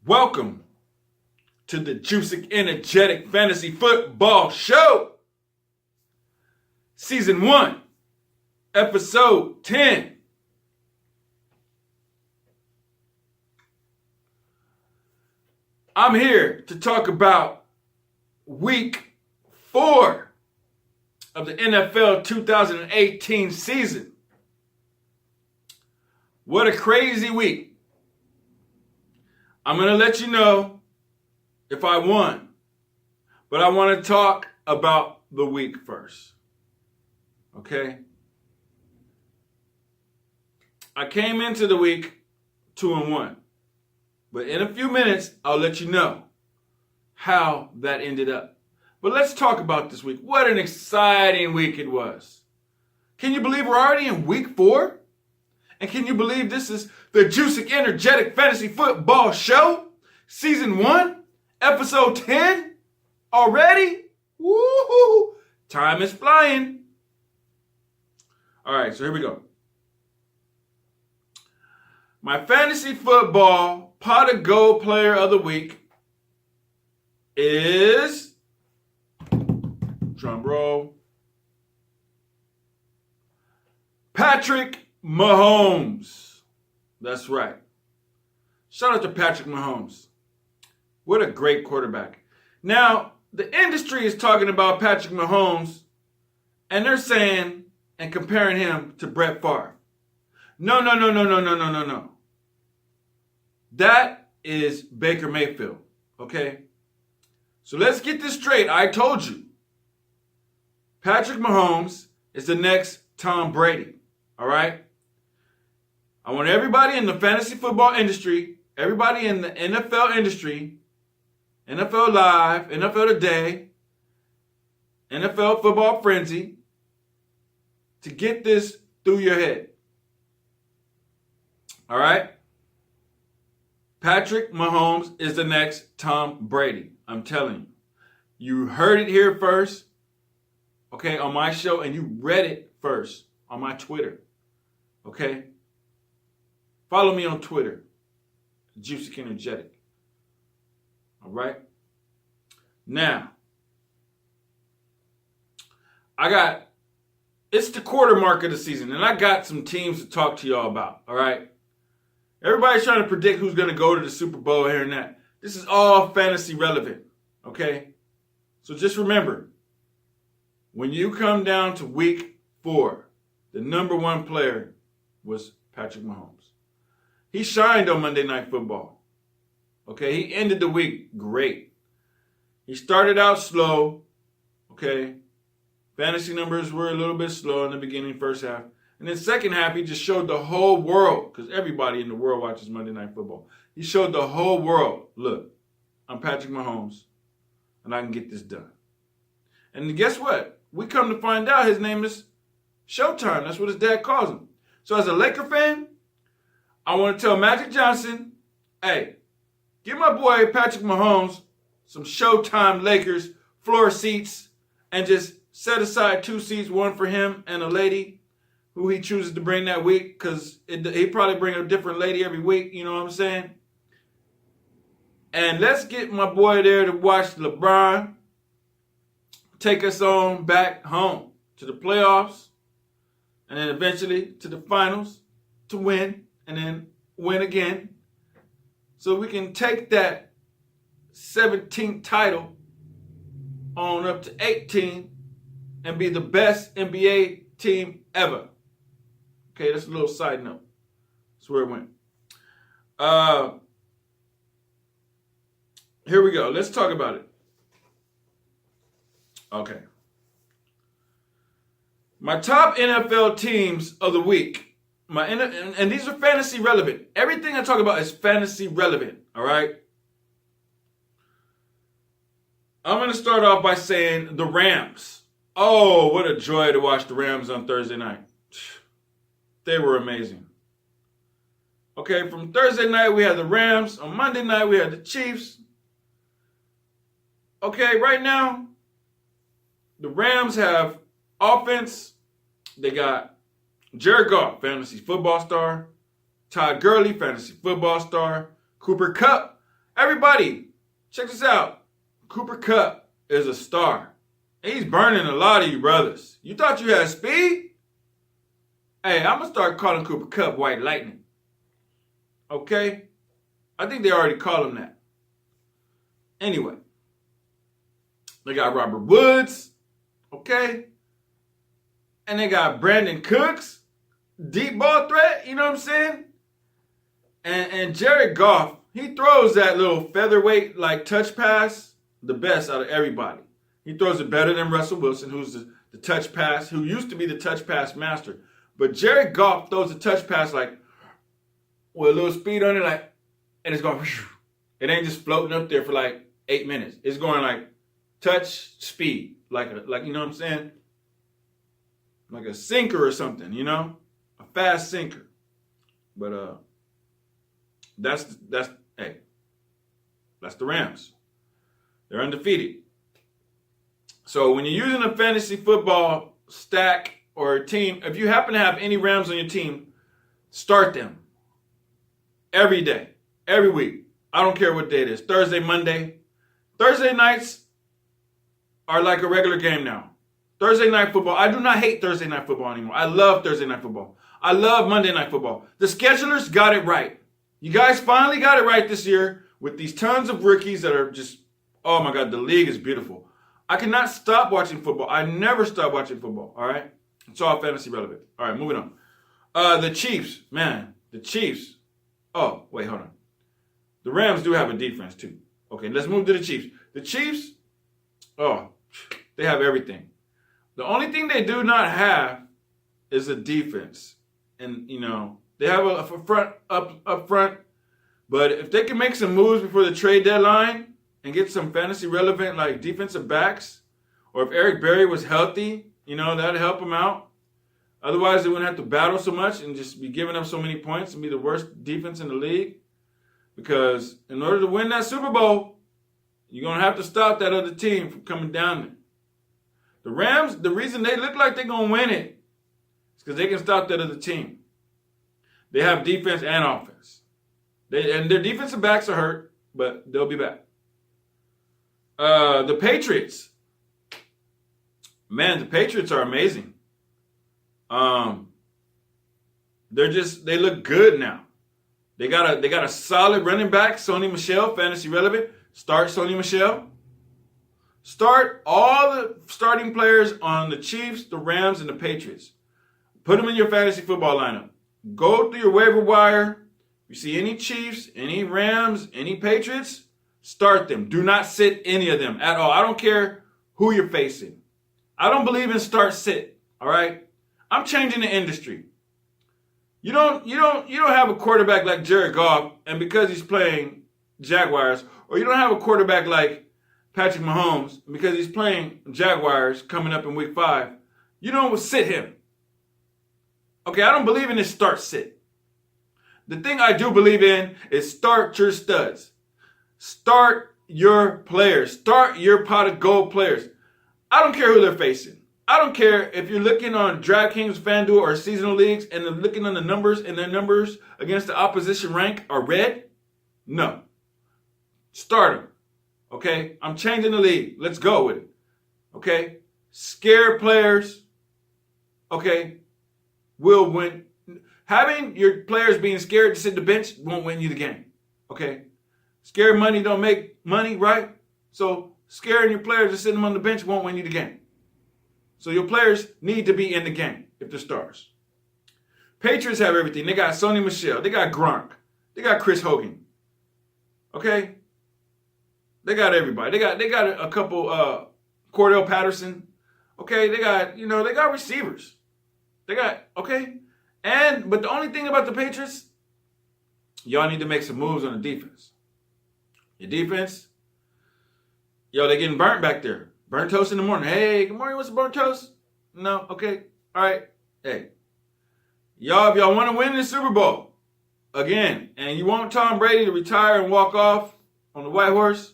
Welcome to the Joosik Energetik Fantasy Football Show. Season 1, Episode 10. I'm here to talk about Week 4 of the NFL 2018 season. What a crazy week. I'm going to let you know if I won, but I want to talk about the week first. Okay? I came into the week 2-1, but in a few minutes, I'll let you know how that ended up. But let's talk about this week. What an exciting week it was. Can you believe we're already in week 4? And can you believe this is the Joosik Energetik Fantasy Football Show? Season 1, Episode 10? Already? Woo-hoo! Time is flying. All right, so here we go. My fantasy football pot of gold player of the week is, drum roll, Patrick Mahomes. That's right. Shout out to Patrick Mahomes. What a great quarterback. Now, the industry is talking about Patrick Mahomes, and they're saying and comparing him to Brett Favre. No. That is Baker Mayfield, okay? So let's get this straight. I told you. Patrick Mahomes is the next Tom Brady, all right? I want everybody in the fantasy football industry, everybody in the NFL industry, NFL Live, NFL Today, NFL Football Frenzy, to get this through your head. All right? Patrick Mahomes is the next Tom Brady. I'm telling you. You heard it here first, okay, on my show, and you read it first on my Twitter, okay? Follow me on Twitter, Joosik Energetik. All right? Now, it's the quarter mark of the season, and I got some teams to talk to y'all about, all right? Everybody's trying to predict who's going to go to the Super Bowl here and that. This is all fantasy relevant, okay? So just remember, when you come down to week 4, the number 1 player was Patrick Mahomes. He shined on Monday Night Football. Okay, he ended the week great. He started out slow. Okay, fantasy numbers were a little bit slow in the beginning, first half. And then second half, he just showed the whole world, because everybody in the world watches Monday Night Football. He showed the whole world, look, I'm Patrick Mahomes, and I can get this done. And guess what? We come to find out his name is Showtime. That's what his dad calls him. So as a Laker fan, I want to tell Magic Johnson, hey, give my boy Patrick Mahomes some Showtime Lakers floor seats and just set aside 2 seats, one for him and a lady who he chooses to bring that week, because he probably bring a different lady every week, you know what I'm saying? And let's get my boy there to watch LeBron take us on back home to the playoffs and then eventually to the finals to win and then win again, so we can take that 17th title on up to 18 and be the best NBA team ever. Okay, that's a little side note. That's where it went. Here we go. Let's talk about it. Okay. My top NFL teams of the week. And these are fantasy relevant. Everything I talk about is fantasy relevant. All right. I'm going to start off by saying the Rams. Oh, what a joy to watch the Rams on Thursday night. They were amazing. Okay, from Thursday night we had the Rams. On Monday night we had the Chiefs. Okay, right now the Rams have offense. They got Jared Goff, fantasy football star. Todd Gurley, fantasy football star. Cooper Kupp, Everybody, check this out. Cooper Kupp is a star. He's burning a lot of you brothers. You thought you had speed? Hey, I'm going to start calling Cooper Kupp White Lightning. Okay? I think they already call him that. Anyway. They got Robert Woods. Okay? And they got Brandon Cooks. Deep ball threat. You know what I'm saying? And Jared Goff. He throws that little featherweight like touch pass the best out of everybody. He throws it better than Russell Wilson, who's the touch pass, who used to be the touch pass master. But Jared Goff throws a touch pass like with a little speed on it, like, and it's going. It ain't just floating up there for like 8 minutes. It's going like touch speed, like you know what I'm saying, like a sinker or something, you know, a fast sinker. But that's the Rams. They're undefeated. So when you're using a fantasy football stack or a team, if you happen to have any Rams on your team, start them every day, every week. I don't care what day it is. Thursday, Monday. Thursday nights are like a regular game now. Thursday night football. I do not hate Thursday night football anymore. I love Thursday night football. I love Monday night football. The schedulers got it right. You guys finally got it right this year with these tons of rookies that are just, oh my God, the league is beautiful. I cannot stop watching football. I never stop watching football, all right? It's all fantasy relevant. All right, moving on. The Chiefs, man, the Chiefs. Oh, wait, hold on. The Rams do have a defense too. Okay, let's move to the Chiefs. The Chiefs, oh, they have everything. The only thing they do not have is a defense. And, you know, they have a front up front. But if they can make some moves before the trade deadline and get some fantasy relevant like defensive backs, or if Eric Berry was healthy, you know, that'd help them out. Otherwise, they wouldn't have to battle so much and just be giving up so many points and be the worst defense in the league. Because in order to win that Super Bowl, you're going to have to stop that other team from coming down there. The Rams, the reason they look like they're going to win it is because they can stop that other team. They have defense and offense. And their defensive backs are hurt, but they'll be back. The Patriots. Man, the Patriots are amazing. They look good now. They got a solid running back, Sony Michel, fantasy relevant. Start Sony Michel. Start all the starting players on the Chiefs, the Rams, and the Patriots. Put them in your fantasy football lineup. Go through your waiver wire. If you see any Chiefs, any Rams, any Patriots, start them. Do not sit any of them at all. I don't care who you're facing. I don't believe in start sit. All right? I'm changing the industry. You don't have a quarterback like Jared Goff, and because he's playing Jaguars, or you don't have a quarterback like Patrick Mahomes because he's playing Jaguars coming up in week 5, you don't sit him. Okay, I don't believe in this start sit. The thing I do believe in is start your studs. Start your players. Start your pot of gold players. I don't care who they're facing. I don't care if you're looking on DraftKings, FanDuel, or seasonal leagues and they're looking on the numbers and their numbers against the opposition rank are red. No. Start them. Okay? I'm changing the league. Let's go with it. Okay? Scared players, okay, will win. Having your players being scared to sit the bench won't win you the game. Okay? Scared money don't make money, right? So scaring your players to sit them on the bench won't win you the game. So your players need to be in the game if they're stars. Patriots have everything. They got Sony Michel. They got Gronk. They got Chris Hogan. Okay? They got everybody. They got a couple Cordell Patterson. Okay? They got receivers. They got, okay? But the only thing about the Patriots, y'all need to make some moves on the defense. Your defense, they getting burnt back there. Burnt toast in the morning. Hey, good morning. What's the burnt toast? No? Okay. All right. Hey. Y'all, if y'all want to win the Super Bowl, again, and you want Tom Brady to retire and walk off on the white horse,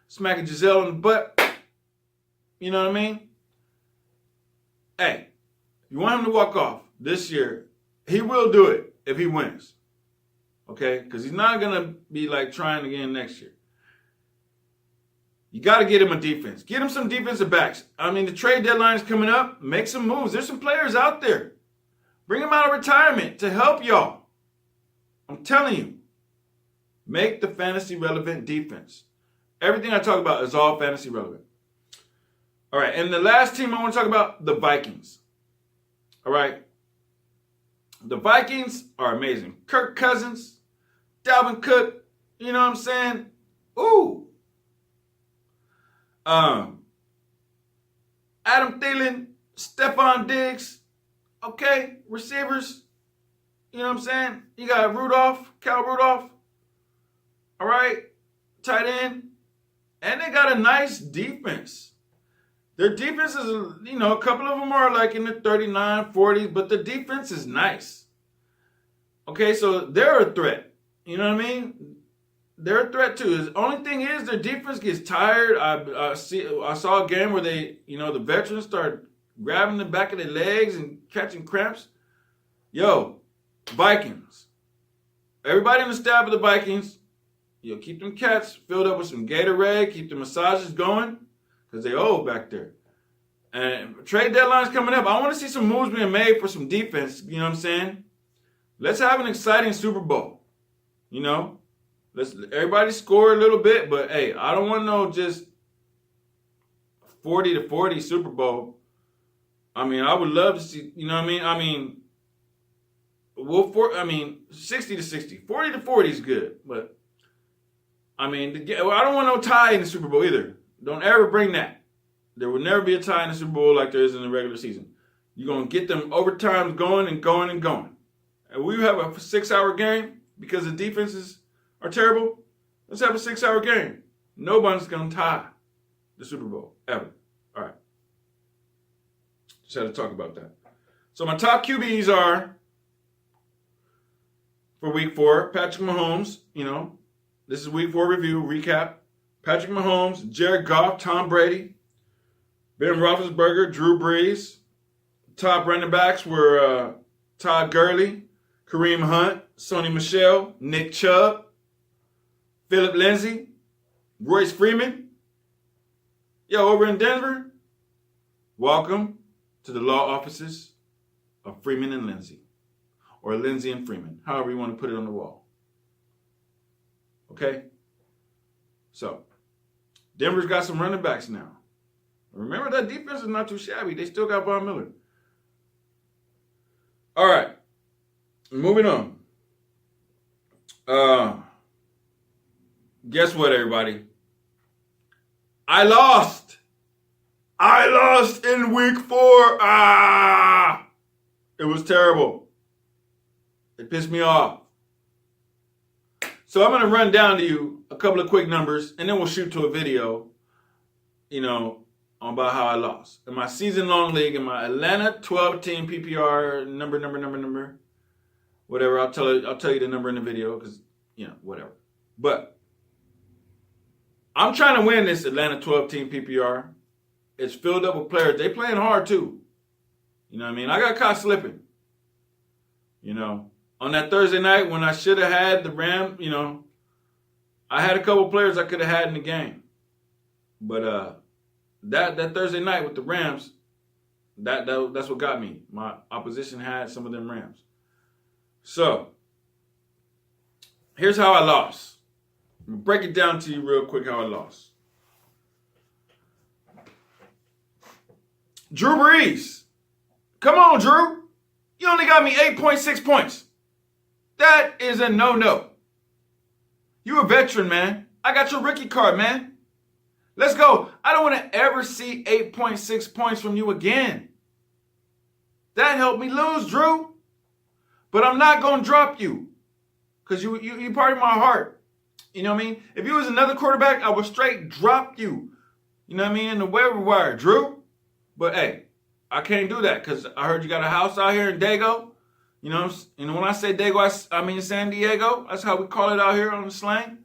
smacking Giselle on the butt, you know what I mean? Hey, you want him to walk off this year, he will do it if he wins. Okay? Because he's not going to be like trying again next year. You got to get him a defense. Get him some defensive backs. I mean, the trade deadline is coming up. Make some moves. There's some players out there. Bring them out of retirement to help y'all. I'm telling you. Make the fantasy relevant defense. Everything I talk about is all fantasy relevant. All right, and the last team I want to talk about, the Vikings. All right. The Vikings are amazing. Kirk Cousins, Dalvin Cook, you know what I'm saying? Ooh. Adam Thielen, Stephon Diggs, okay, receivers, you know what I'm saying? You got Kyle Rudolph, all right, tight end, and they got a nice defense. Their defense is, you know, a couple of them are like in the 39, 40s, but the defense is nice. Okay, so they're a threat. You know what I mean? They're a threat too. The only thing is their defense gets tired. I saw a game where they, you know, the veterans start grabbing the back of their legs and catching cramps. Yo, Vikings. Everybody in the staff of the Vikings, you know, keep them cats filled up with some Gatorade, keep the massages going, because they old back there. And trade deadline's coming up. I want to see some moves being made for some defense. You know what I'm saying? Let's have an exciting Super Bowl. You know? Let's everybody score a little bit, but hey, I don't want no just 40-40 Super Bowl. I mean, I would love to see, you know what I mean? 60-60. 40-40 is good, but I mean, I don't want no tie in the Super Bowl either. Don't ever bring that. There will never be a tie in the Super Bowl like there is in the regular season. You're going to get them overtimes going and going and going. And we have a 6-hour game because the defenses are terrible. Let's have a 6-hour game. Nobody's going to tie the Super Bowl, ever. All right. Just had to talk about that. So my top QBs are, for week 4, Patrick Mahomes. You know, this is week 4 review, recap. Patrick Mahomes, Jared Goff, Tom Brady, Ben Roethlisberger, Drew Brees. Top running backs were Todd Gurley, Kareem Hunt, Sony Michel, Nick Chubb, Phillip Lindsay, Royce Freeman. Yo, over in Denver, welcome to the law offices of Freeman and Lindsay, or Lindsay and Freeman, however you want to put it on the wall. Okay? So, Denver's got some running backs now. Remember, that defense is not too shabby. They still got Von Miller. All right. Moving on. Guess what, everybody? I lost in week 4. It was terrible. It pissed me off. So I'm going to run down to you a couple of quick numbers, and then we'll shoot to a video, you know, about how I lost. In my season-long league, in my Atlanta 12-team PPR number, whatever, I'll tell you the number in the video because, you know, whatever. But I'm trying to win this Atlanta 12-team PPR. It's filled up with players. They playing hard, too. You know what I mean? I got caught slipping. You know, on that Thursday night when I should have had the Rams, you know, I had a couple players I could have had in the game. But that Thursday night with the Rams, that's what got me. My opposition had some of them Rams. So, here's how I lost. I'm going to break it down to you real quick how I lost. Drew Brees. Come on, Drew. You only got me 8.6 points. That is a no-no. You a veteran, man. I got your rookie card, man. Let's go. I don't want to ever see 8.6 points from you again. That helped me lose, Drew. But I'm not going to drop you. Because you part of my heart. You know what I mean? If you was another quarterback, I would straight drop you. You know what I mean? In the waiver wire, Drew. But hey, I can't do that because I heard you got a house out here in Dago. You know when I say Dago, I mean San Diego. That's how we call it out here on the slang.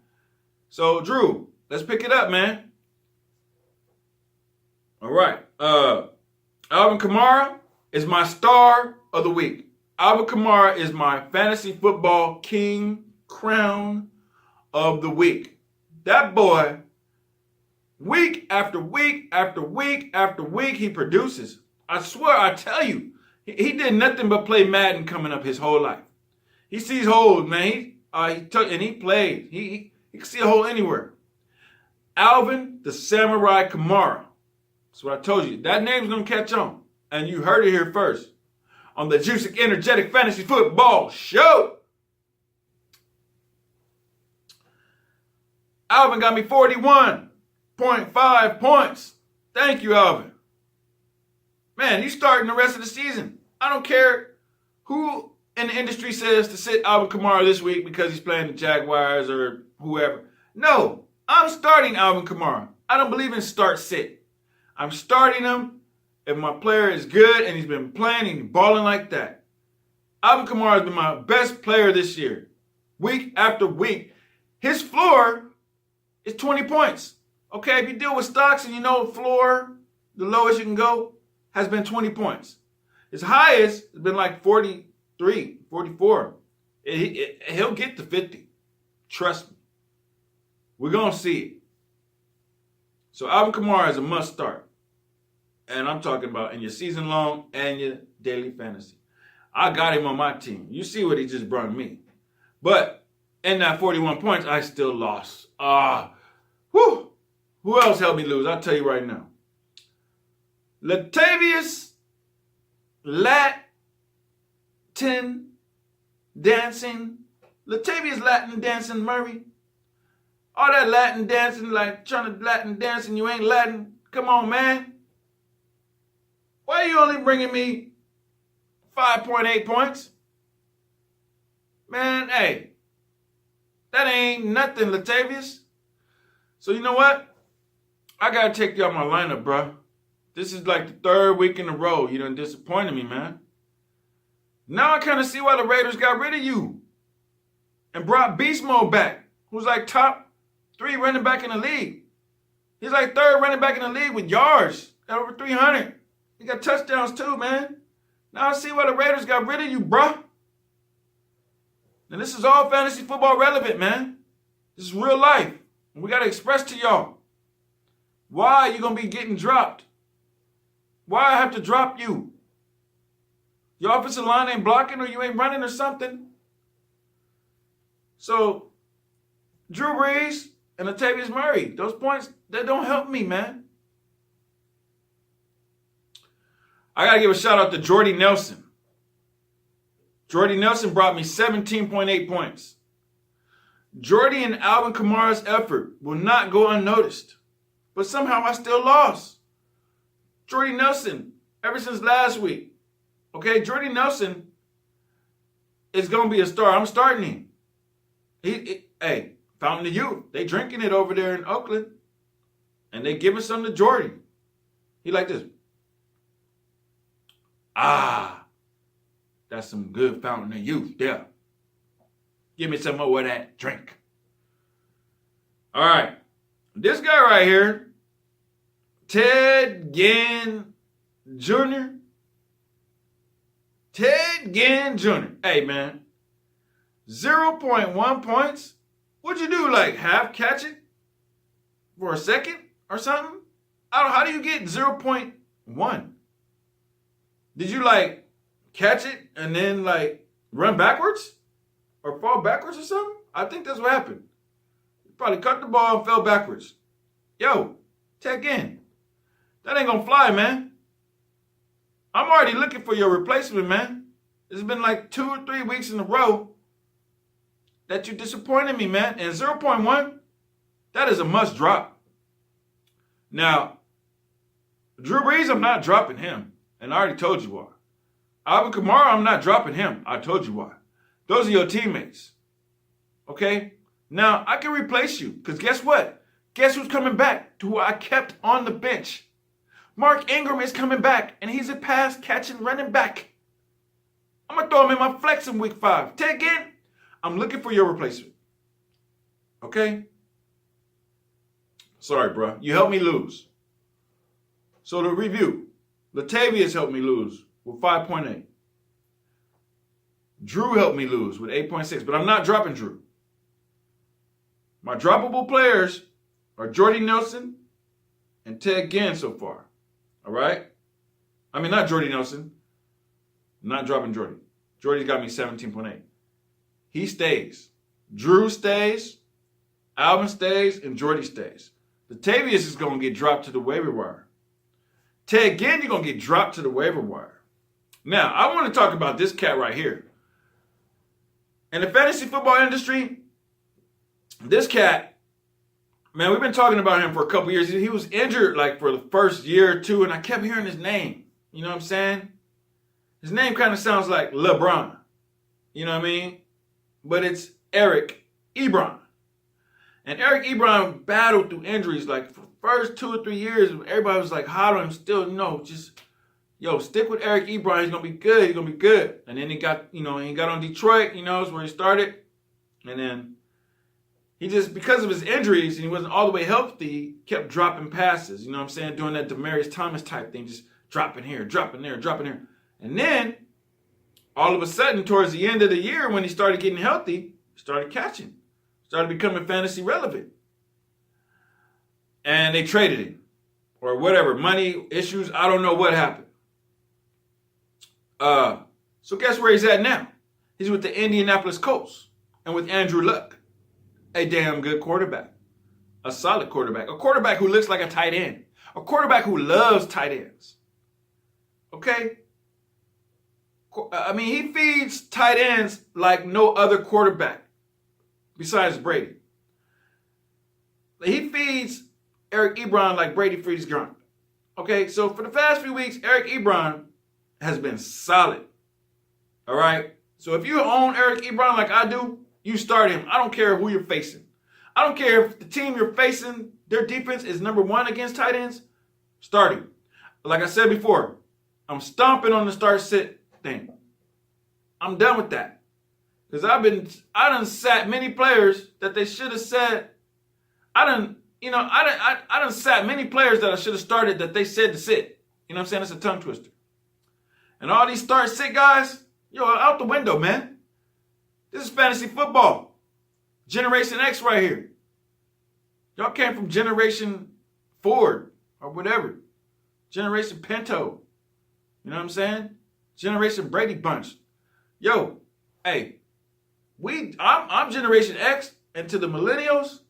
So, Drew, let's pick it up, man. All right. Alvin Kamara is my star of the week. Alvin Kamara is my fantasy football king crown of the week. That boy Week after week after week after week, he produces. I swear, I tell you, he did nothing but play Madden coming up his whole life. He sees holes, man. He played. He can see a hole anywhere. Alvin the Samurai Kamara. That's what I told you. That name's going to catch on. And you heard it here first on the Joosik Energetic Fantasy Football Show. Alvin got me 41.5 points. Thank you, Alvin. Man, he's starting the rest of the season. I don't care who in the industry says to sit Alvin Kamara this week because he's playing the Jaguars or whoever. No, I'm starting Alvin Kamara. I don't believe in start sit. I'm starting him if my player is good and he's been playing and balling like that. Alvin Kamara has been my best player this year. Week after week. His floor is 20 points. Okay, if you deal with stocks and you know floor, the lowest you can go, has been 20 points. His highest has been like 43, 44. He'll get to 50. Trust me. We're going to see it. So Alvin Kamara is a must start. And I'm talking about in your season long and your daily fantasy. I got him on my team. You see what he just brought me. But in that 41 points, I still lost. Whew. Who else helped me lose? I'll tell you right now. Latavius Latin Dancing Murray. All that Latin dancing, like trying to Latin dance and you ain't Latin. Come on, man. Why are you only bringing me 5.8 points? Man, hey, that ain't nothing, Latavius. So you know what? I got to take you out my lineup, bro. This is like the third week in a row. You done disappointed me, man. Now I kind of see why the Raiders got rid of you and brought Beast Mode back, who's like top 3 running back in the league. He's like 3rd running back in the league with yards at over 300. He got touchdowns too, man. Now I see why the Raiders got rid of you, bruh. And this is all fantasy football relevant, man. This is real life. And we got to express to y'all why you going to be getting dropped. Why I have to drop you. Your offensive line ain't blocking or you ain't running or something. So, Drew Brees and Latavius Murray, those points, they don't help me, man. I got to give a shout out to Jordy Nelson. Jordy Nelson brought me 17.8 points. Jordy and Alvin Kamara's effort will not go unnoticed. But somehow I still lost. Jordy Nelson, ever since last week. Okay, Jordy Nelson is going to be a star. I'm starting him. Hey, Fountain of Youth. They drinking it over there in Oakland. And they giving some to Jordy. He like this. That's some good Fountain of Youth there. Give me some more of that drink. All right. This guy right here, Ted Ginn Jr. Ted Ginn Jr. Hey, man. 0.1 points? What'd you do, like half catch it for a second or something? How do you get 0.1? Did you like catch it and then like run backwards or fall backwards or something? I think that's what happened. You probably caught the ball and fell backwards. Yo, Ted Ginn. That ain't gonna fly, man. I'm already looking for your replacement, man. It's been like 2 or 3 weeks in a row that you disappointed me, man. And 0.1, that is a must drop. Now, Drew Brees, I'm not dropping him. And I already told you why. Alvin Kamara, I'm not dropping him. I told you why. Those are your teammates. Okay? Now, I can replace you. Because guess what? Guess who's coming back to who I kept on the bench? Mark Ingram is coming back. And he's a pass-catching running back. I'm going to throw him in my flex in week 5. Ted Ginn, I'm looking for your replacement. Okay? Sorry, bro. You helped me lose. So to review, Latavius helped me lose with 5.8. Drew helped me lose with 8.6, but I'm not dropping Drew. My droppable players are Jordy Nelson and Ted Ginn so far. All right? I mean, not Jordy Nelson. I'm not dropping Jordy. Jordy's got me 17.8. He stays. Drew stays. Alvin stays. And Jordy stays. Latavius is going to get dropped to the waiver wire. Ted Ginn, you're going to get dropped to the waiver wire. Now, I want to talk about this cat right here. In the fantasy football industry, this cat, man, we've been talking about him for a couple years. He was injured like for the first year or two, and I kept hearing his name. You know what I'm saying? His name kind of sounds like LeBron. You know what I mean? But it's Eric Ebron. And Eric Ebron battled through injuries like for the first 2 or 3 years. Everybody was like hot on him still, just, stick with Eric Ebron. He's going to be good. He's going to be good. And then he got on Detroit, is where he started. And then he just, because of his injuries and he wasn't all the way healthy, he kept dropping passes. You know what I'm saying? Doing that Demaryius Thomas type thing. Just dropping here, dropping there, dropping here. And then, all of a sudden, towards the end of the year, when he started getting healthy, he started catching. Started becoming fantasy relevant. And they traded him. Or whatever. Money issues. I don't know what happened. So guess where he's at now? He's with the Indianapolis Colts. And with Andrew Luck. A damn good quarterback. A solid quarterback. A quarterback who looks like a tight end. A quarterback who loves tight ends. Okay? I mean, he feeds tight ends like no other quarterback besides Brady. He feeds Eric Ebron like Brady feeds Gronk. Okay, so for the past few weeks, Eric Ebron has been solid. All right? So if you own Eric Ebron like I do, you start him. I don't care who you're facing. I don't care if the team you're facing, their defense is number 1 against tight ends, start him. Like I said before, I'm stomping on the start-sit thing. I'm done with that. Because I done sat many players that they should have said. I done sat many players that I should have started that they said to sit. You know what I'm saying? It's a tongue twister. And all these start-sit guys, out the window, man. This is fantasy football. Generation X right here. Y'all came from Generation Ford or whatever. Generation Pinto. You know what I'm saying? Generation Brady Bunch. Hey, I'm Generation X, and to the millennials,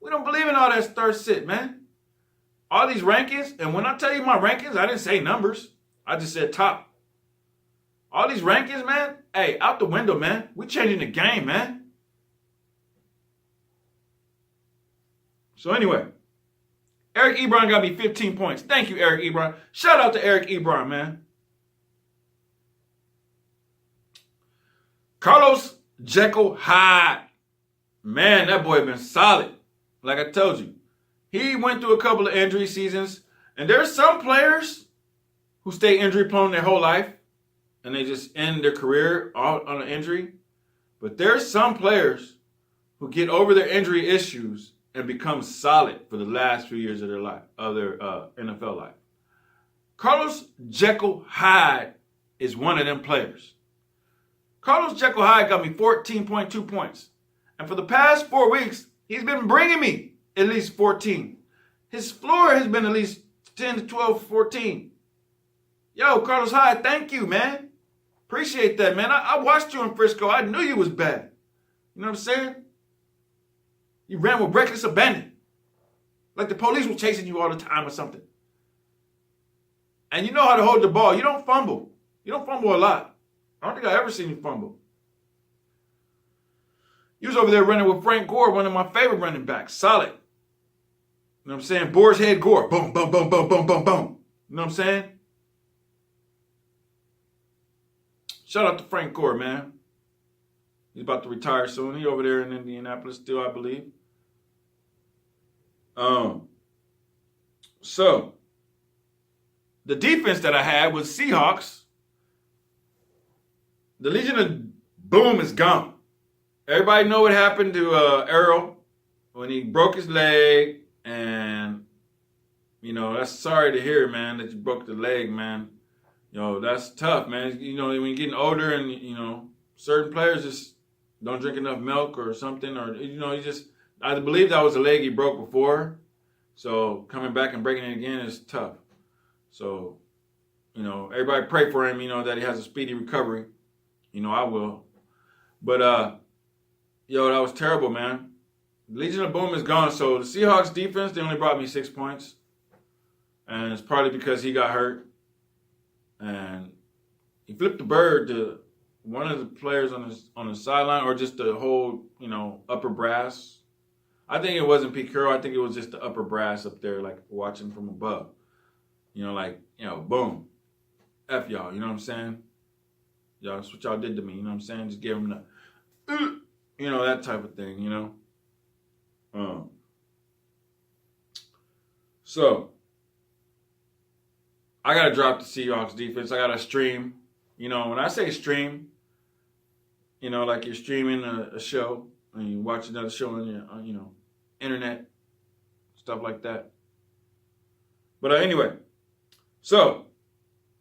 we don't believe in all that start sit, man. All these rankings, and when I tell you my rankings, I didn't say numbers. I just said top. All these rankings, man, hey, out the window, man. We changing the game, man. So anyway, Eric Ebron got me 15 points. Thank you, Eric Ebron. Shout out to Eric Ebron, man. Carlos Jekyll Hyde. Man, that boy been solid. Like I told you. He went through a couple of injury seasons. And there's some players who stay injury prone their whole life. And they just end their career on an injury. But there's some players who get over their injury issues and become solid for the last few years of their life, of their NFL life. Carlos Jekyll Hyde is one of them players. Carlos Jekyll Hyde got me 14.2 points. And for the past 4 weeks, he's been bringing me at least 14. His floor has been at least 10 to 12, 14. Carlos Hyde, thank you, man. Appreciate that, man. I watched you in Frisco. I knew you was bad. You know what I'm saying? You ran with reckless abandon. Like the police were chasing you all the time or something. And you know how to hold the ball. You don't fumble. You don't fumble a lot. I don't think I ever seen you fumble. You was over there running with Frank Gore, one of my favorite running backs. Solid. You know what I'm saying? Boar's Head Gore. Boom, boom, boom, boom, boom, boom, boom. You know what I'm saying? Shout out to Frank Gore, man. He's about to retire soon. He's over there in Indianapolis still, I believe. So, the defense that I had was Seahawks. The Legion of Boom is gone. Everybody know what happened to Earl when he broke his leg. And, that's sorry to hear, man, that you broke the leg, man. That's tough, man. When you're getting older and, certain players just don't drink enough milk or something. Or, I believe that was a leg he broke before. So coming back and breaking it again is tough. So, everybody pray for him, that he has a speedy recovery. I will. But, that was terrible, man. Legion of Boom is gone. So the Seahawks defense, they only brought me 6 points. And it's probably because he got hurt. And he flipped the bird to one of the players on the sideline, or just the whole, upper brass. I think it wasn't Pete Carroll. I think it was just the upper brass up there, like watching from above. Boom. F y'all, you know what I'm saying? Y'all, that's what y'all did to me, you know what I'm saying? Just give them the, that type of thing, So, I got to drop the Seahawks defense. I got to stream. When I say stream, like you're streaming a show and you watch another show on your, internet, stuff like that. But anyway, so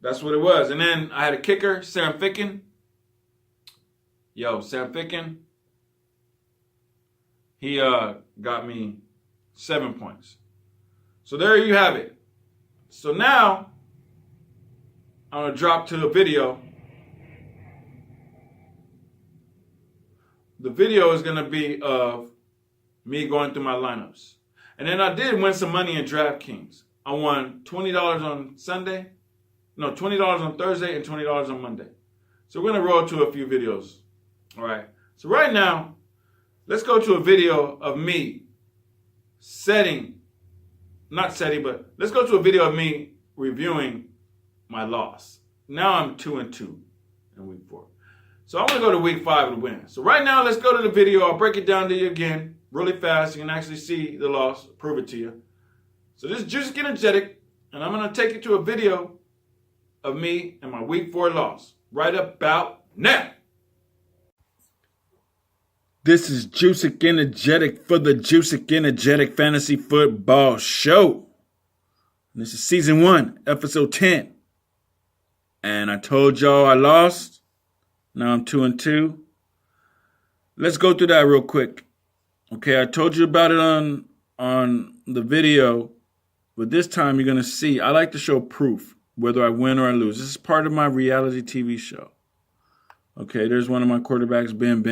that's what it was. And then I had a kicker, Sam Ficken. Sam Ficken, he got me 7 points. So there you have it. So now I'm going to drop to a video. The video is going to be of me going through my lineups. And then I did win some money in DraftKings. I won $20 on Sunday. No, $20 on Thursday and $20 on Monday. So we're going to roll to a few videos. All right. So right now, let's go to a video of me let's go to a video of me reviewing my loss. Now I'm 2-2 in week 4. So I'm going to go to week 5 to win. So right now, let's go to the video. I'll break it down to you again really fast. You can actually see the loss, prove it to you. So this is Joosik Energetik, and I'm going to take you to a video of me and my week 4 loss right about now. This is Joosik Energetik for the Joosik Energetik Fantasy Football Show. And this is Season 1, Episode 10. And I told y'all I lost. Now I'm 2-2. Let's go through that real quick. Okay, I told you about it on the video, but this time you're going to see. I like to show proof, whether I win or I lose. This is part of my reality TV show. Okay, there's one of my quarterbacks, Big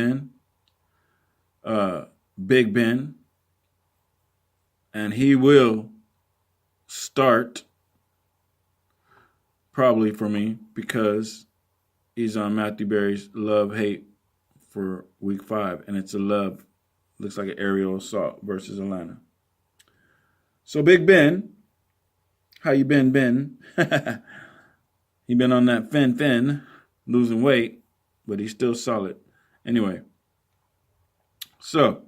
Ben. And he will start probably for me because he's on Matthew Berry's love-hate for week 5. And it's a love. Looks like an aerial assault versus Atlanta. So Big Ben, how you been, Ben? He been on that fin, losing weight, but he's still solid. Anyway, so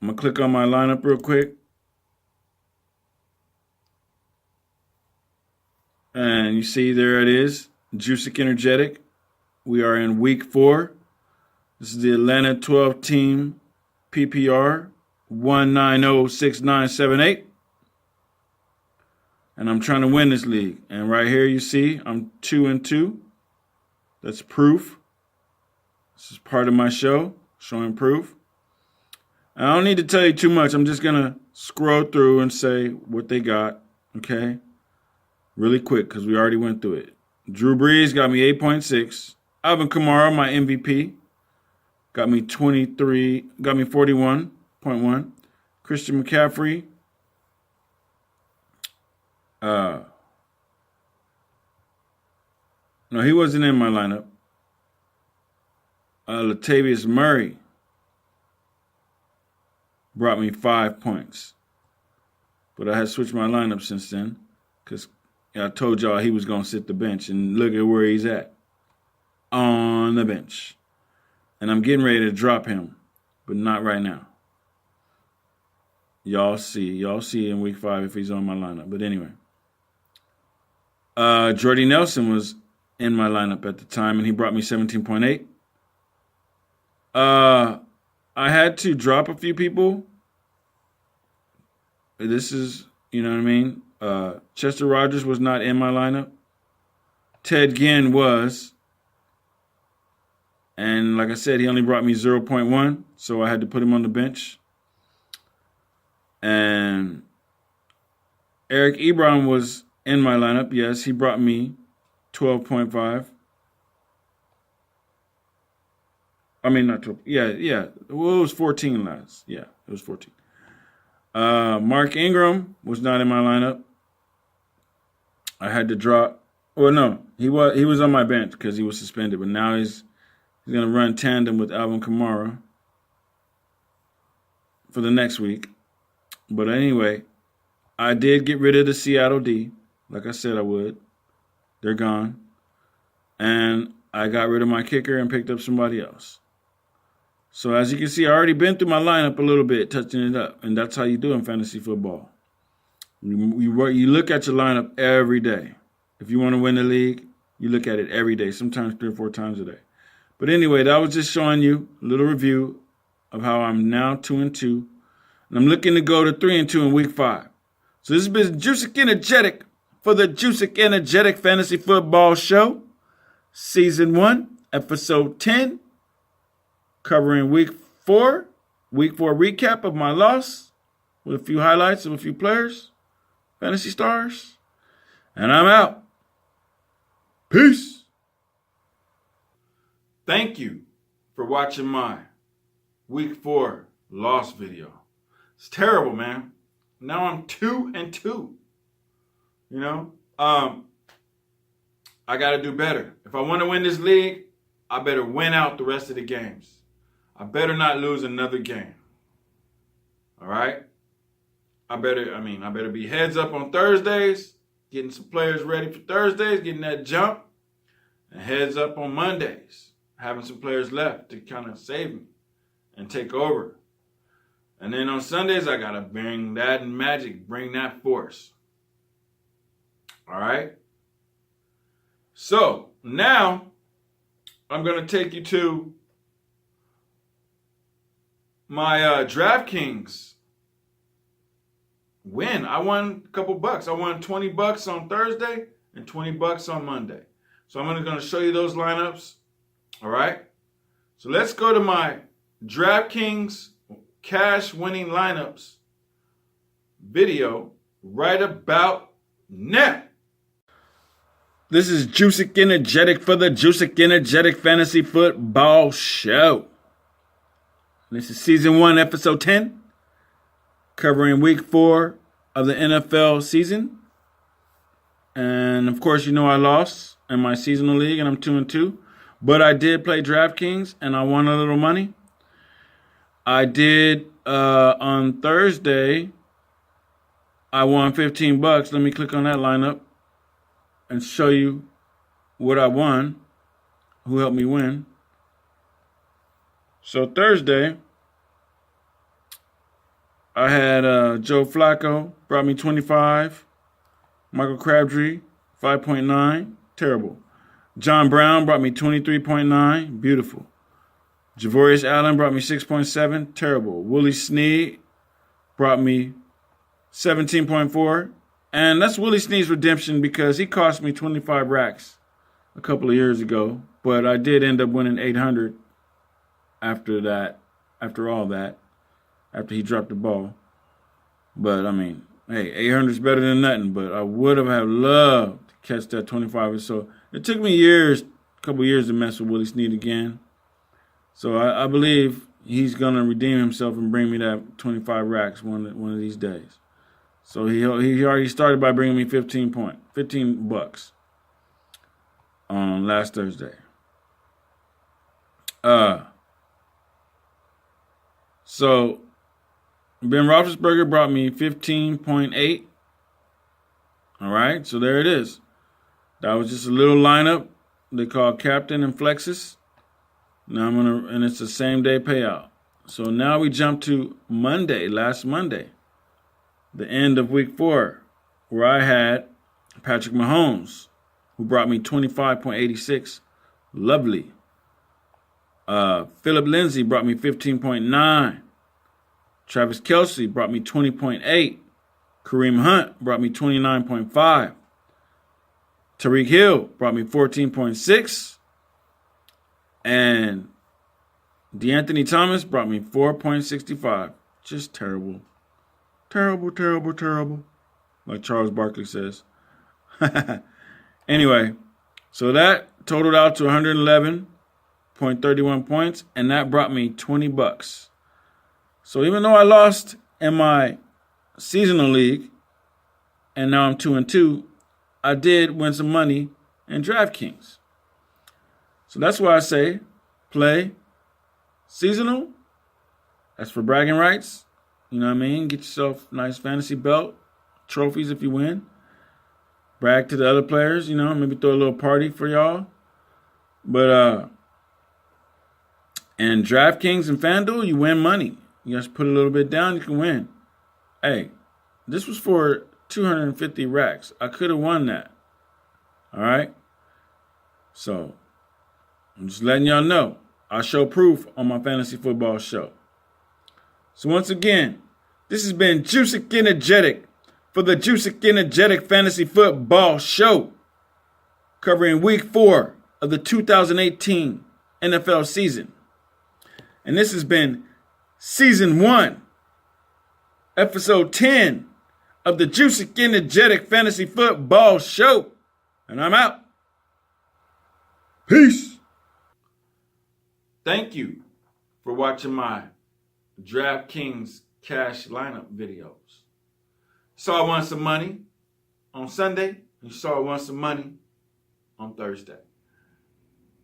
I'm going to click on my lineup real quick. And you see there it is, Joosik Energetik. We are in week 4. This is the Atlanta 12 team PPR 1906978. And I'm trying to win this league. And right here you see I'm 2-2. That's proof. This is part of my show, showing proof. And I don't need to tell you too much. I'm just going to scroll through and say what they got, okay? Really quick because we already went through it. Drew Brees got me 8.6. Alvin Kamara, my MVP, got me 41.1. Christian McCaffrey, no, he wasn't in my lineup. Latavius Murray brought me 5 points. But I had switched my lineup since then because I told y'all he was going to sit the bench. And look at where he's at. On the bench. And I'm getting ready to drop him. But not right now. Y'all see in week 5 if he's on my lineup. But anyway. Jordy Nelson was in my lineup at the time, and he brought me 17.8. I had to drop a few people. This is, you know what I mean? Chester Rogers was not in my lineup. Ted Ginn was. And like I said, he only brought me 0.1, so I had to put him on the bench. And Eric Ebron was in my lineup. Yes, he brought me 12.5. I mean, not 12. Yeah. Well, it was 14 last. Yeah, it was 14. Mark Ingram was not in my lineup. I had to drop. Well, no, he was on my bench because he was suspended, but now he's going to run tandem with Alvin Kamara for the next week. But anyway, I did get rid of the Seattle D, like I said I would. They're gone. And I got rid of my kicker and picked up somebody else. So as you can see, I already been through my lineup a little bit, touching it up. And that's how you do in fantasy football. You look at your lineup every day. If you want to win the league, you look at it every day, sometimes 3 or 4 times a day. But anyway, that was just showing you a little review of how I'm now 2-2. And I'm looking to go to 3-2 in week 5. So this has been Joosik Energetic for the Joosik Energetic Fantasy Football Show. Season 1, Episode 10. Covering week 4. Week 4 recap of my loss. With a few highlights of a few players. Fantasy stars. And I'm out. Peace. Thank you for watching my week 4 loss video. It's terrible, man. Now I'm 2-2. You know? I got to do better. If I want to win this league, I better win out the rest of the games. I better not lose another game. All right? I better be heads up on Thursdays, getting some players ready for Thursdays, getting that jump, and heads up on Mondays, having some players left to kind of save me and take over. And then on Sundays, I got to bring that magic, bring that force. All right? So now I'm going to take you to my DraftKings win. I won a couple bucks. I won $20 on Thursday and $20 on Monday. So I'm going to show you those lineups. All right. So let's go to my DraftKings cash winning lineups video right about now. This is Joosik Energetic for the Joosik Energetic Fantasy Football Show. This is Season 1, Episode 10, covering Week 4 of the NFL season. And, of course, you know I lost in my seasonal league, and I'm 2-2. But I did play DraftKings, and I won a little money. I did, on Thursday, I won $15. Let me click on that lineup and show you what I won, who helped me win. So Thursday, I had Joe Flacco, brought me 25. Michael Crabtree, 5.9, terrible. John Brown brought me 23.9, beautiful. Javorius Allen brought me 6.7, terrible. Willie Snead brought me 17.4. And that's Willie Snead's redemption because he cost me 25 racks a couple of years ago. But I did end up winning 800 after all that, after he dropped the ball. But, I mean, hey, 800 is better than nothing. But I would have loved to catch that 25. So it took me a couple years to mess with Willie Snead again. So I believe he's going to redeem himself and bring me that 25 racks one of these days. So he already started by bringing me $15 on last Thursday. So Ben Roethlisberger brought me 15.8. All right, so there it is. That was just a little lineup they call Captain and Flexes. Now and it's the same day payout. So now we jump to Monday, last Monday, the end of week 4, where I had Patrick Mahomes, who brought me 25.86. Lovely. Philip Lindsay brought me 15.9. Travis Kelce brought me 20.8. Kareem Hunt brought me 29.5. Tyreek Hill brought me 14.6. And DeAnthony Thomas brought me 4.65. Just terrible. Terrible, terrible, terrible. like Charles Barkley says. Anyway, so that totaled out to 111.31 points, and that brought me $20. So even though I lost in my seasonal league, and now I'm 2-2, I did win some money in DraftKings. So that's why I say play seasonal. That's for bragging rights. You know what I mean? Get yourself a nice fantasy belt, trophies if you win. Brag to the other players, you know, maybe throw a little party for y'all. But and DraftKings and FanDuel, you win money. You just put a little bit down, you can win. Hey, this was for 250 racks. I could have won that. All right? So, I'm just letting y'all know. I show proof on my fantasy football show. So once again, this has been Joosik Energetik for the Joosik Energetik Fantasy Football Show, covering Week 4 of the 2018 NFL season. And this has been Season 1, Episode 10 of the Joosik Energetik Fantasy Football Show. And I'm out. Peace. Thank you for watching my DraftKings cash lineup videos. Saw I won some money on Sunday. You saw I won some money on Thursday.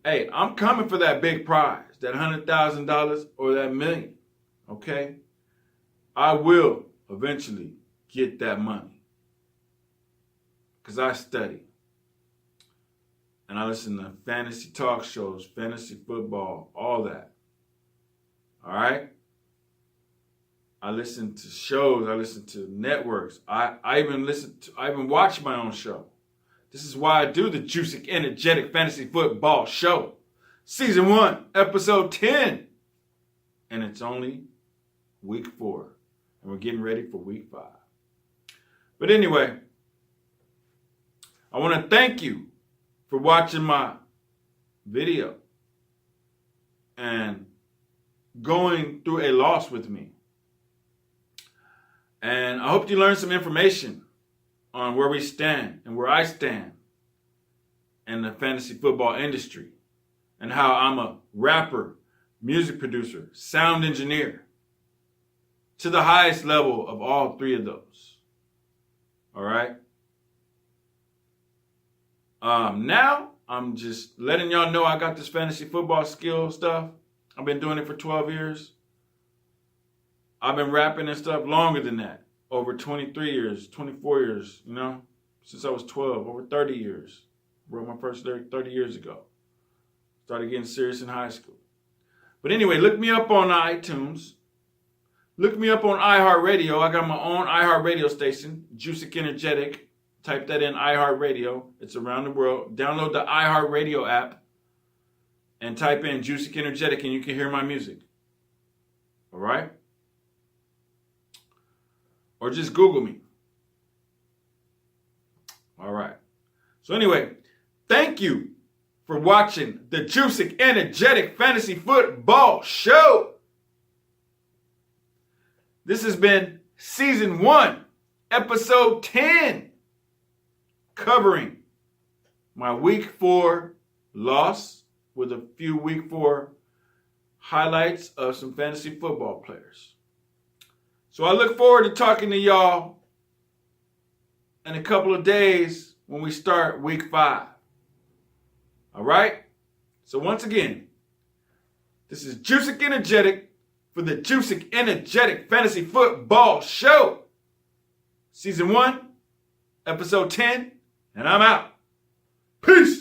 Hey, I'm coming for that big prize, that $100,000 or that $1 million. Okay? I will eventually get that money. Because I study. And I listen to fantasy talk shows, fantasy football, all that. All right? I listen to shows. I listen to networks. I even watch my own show. This is why I do the Joosik Energetik Fantasy Football Show. Season 1, Episode 10. And it's only Week 4. And we're getting ready for Week 5. But anyway, I want to thank you for watching my video and going through a loss with me. And I hope you learned some information on where we stand and where I stand in the fantasy football industry and how I'm a rapper, music producer, sound engineer to the highest level of all three of those. All right? Now, I'm just letting y'all know I got this fantasy football skill stuff. I've been doing it for 12 years. I've been rapping and stuff longer than that. Over 23 years, 24 years, you know, since I was 12, over 30 years. Wrote my first lyric 30 years ago. Started getting serious in high school. But anyway, look me up on iTunes. Look me up on iHeartRadio. I got my own iHeartRadio station, Joosik Energetik. Type that in, iHeartRadio. It's around the world. Download the iHeartRadio app and type in Joosik Energetik and you can hear my music. All right? Or just Google me. All right. So anyway, thank you for watching the Joosik Energetik Fantasy Football Show. This has been Season 1, Episode 10, covering my Week 4 loss with a few Week 4 highlights of some fantasy football players. So I look forward to talking to y'all in a couple of days when we start Week 5. All right? So once again, this is Joosik Energetik for the Joosik Energetik Fantasy Football Show. Season 1, Episode 10, and I'm out. Peace.